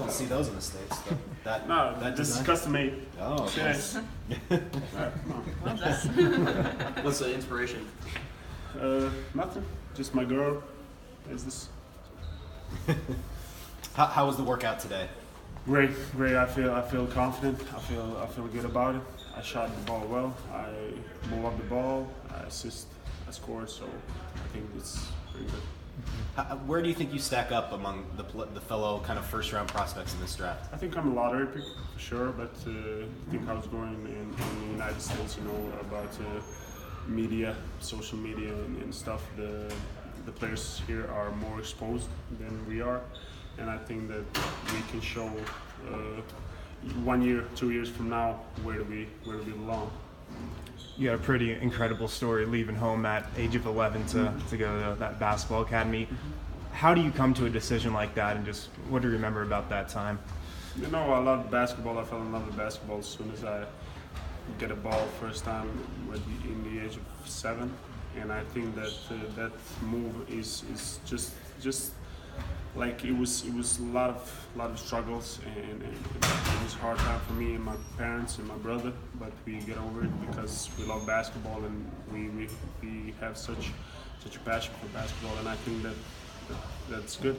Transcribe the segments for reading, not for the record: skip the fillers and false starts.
don't see those in the States. That No, that this is design? custom made. Oh, okay. Yes. Well done. What's the inspiration? Nothing. Just my girl. Is this How was the workout today? great? Great. I feel confident. I feel good about it. I shot the ball well. I move up the ball. I assist. I scored. So I think it's pretty good. Where do you think you stack up among the fellow kind of first-round prospects in this draft? I think I'm a lottery pick for sure, but I think I was going in the United States, about media, social media and stuff. The players here are more exposed than we are, and I think that we can show 1 year, 2 years from now where do we belong. You had a pretty incredible story leaving home at age of 11 to go to that basketball academy. How do you come to a decision like that, and just what do you remember about that time? I love basketball. I fell in love with basketball as soon as I get a ball first time in the age of 7, and I think that that move is just like it was a lot of struggles, and it was a hard time for me and my parents and my brother, but we get over it because we love basketball and we have such a passion for basketball, and I think that's good.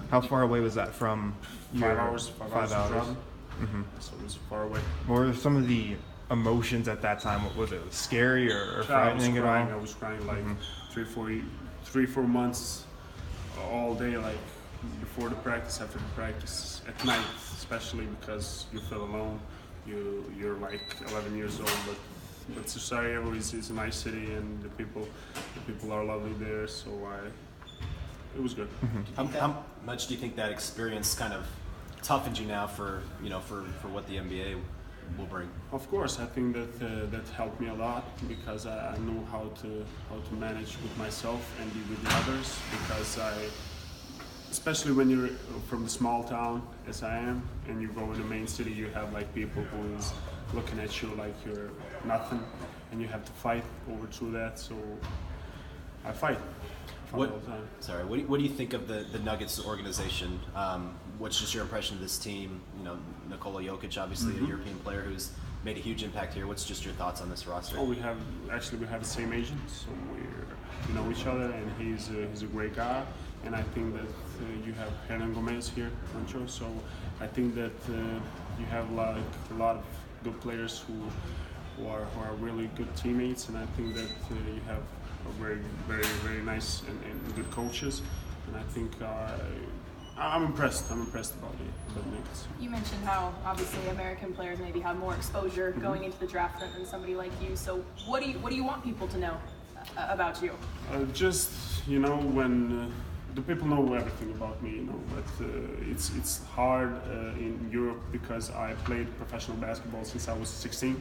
How far away was that from 5 hours. 5 hours. Driving. Mm-hmm. So it was far away. What were some of the emotions at that time? What was it? Scary or frightening at all? I was crying like 3-4 months all day, like before the practice, after the practice, at night, especially because you feel alone. You're like 11 years old, but Sarajevo is a nice city, and the people are lovely there. So it was good. How much do you think that experience kind of toughened you now for what the NBA will bring? Of course, I think that helped me a lot because I knew how to manage with myself and be with the others, because especially when you're from the small town as I am and you go in the main city, you have like people who is looking at you like you're nothing, and you have to fight over through that. So I fight all the time. Sorry, what do you think of the Nuggets organization? What's just your impression of this team? Nikola Jokic, obviously a European player who's made a huge impact here. What's just your thoughts on this roster? Oh, we have the same agent, so we know each other, and he's a great guy. And I think that you have Hernan Gomez here, Rancho. So I think that you have like a lot of good players who are really good teammates, and I think that you have a very, very, very nice and good coaches. And I think I'm impressed. I'm impressed about the Nuggets. You mentioned how obviously American players maybe have more exposure going into the draft than somebody like you. So what do you want people to know about you? Just when the people know everything about me, but it's hard in Europe because I played professional basketball since I was 16.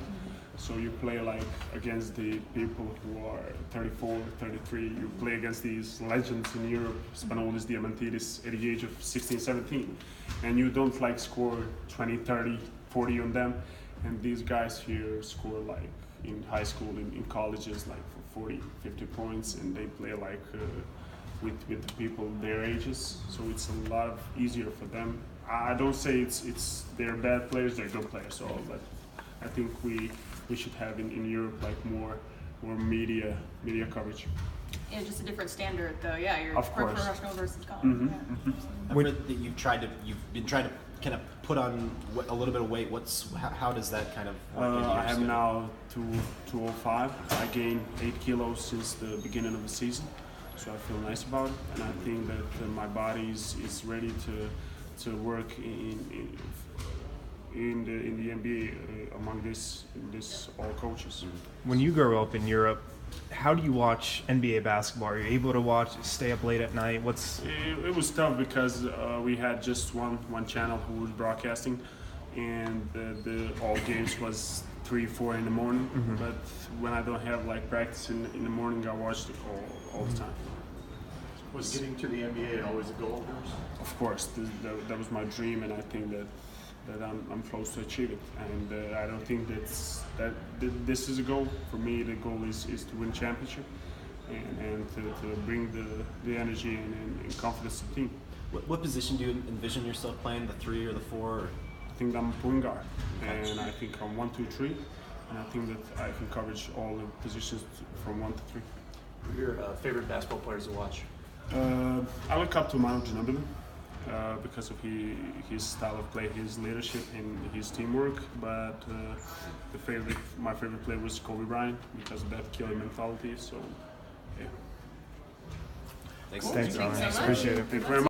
So you play like against the people who are 34, 33. You play against these legends in Europe, Spanoulis, Diamantidis, at the age of 16, 17. And you don't like score 20, 30, 40 on them. And these guys here score like in high school, in colleges, like for 40, 50 points. And they play like with the people their ages. So it's a lot easier for them. I don't say it's they're bad players, they're good players all, but I think we should have in Europe like more media coverage. Yeah, just a different standard though. Yeah, you're Of course. professional versus college. Yeah. I've read that you've been trying to kind of put on a little bit of weight. How does that kind of work into your I am schedule? now 205. I gained 8 kilos since the beginning of the season, so I feel nice about it, and I think that my body is ready to work in the NBA among this all coaches. When you grow up in Europe, how do you watch NBA basketball? Are you able to stay up late at night? It was tough because we had just one channel who was broadcasting, and the all games was 3-4 in the morning. But when I don't have like practice in the morning, I watched it all the time. Was getting to the NBA always a goal of yours? Of course, that was my dream, and I think that I'm close to achieve it. And I don't think that this is a goal. For me, the goal is to win championship and to bring the energy and confidence to the team. What position do you envision yourself playing? The 3 or the 4? Or? I think I'm a point guard, and I think I'm 1, 2, 3, and I think that I can coverage all the positions from 1 to 3. Who are your favorite basketball players to watch? I look up to Džanan Musa because of his style of play, his leadership, and his teamwork. But my favorite player was Kobe Bryant because of that killer mentality. So, yeah. Thanks. Thanks, Thanks so Ron. much. Appreciate it. Thank you very much.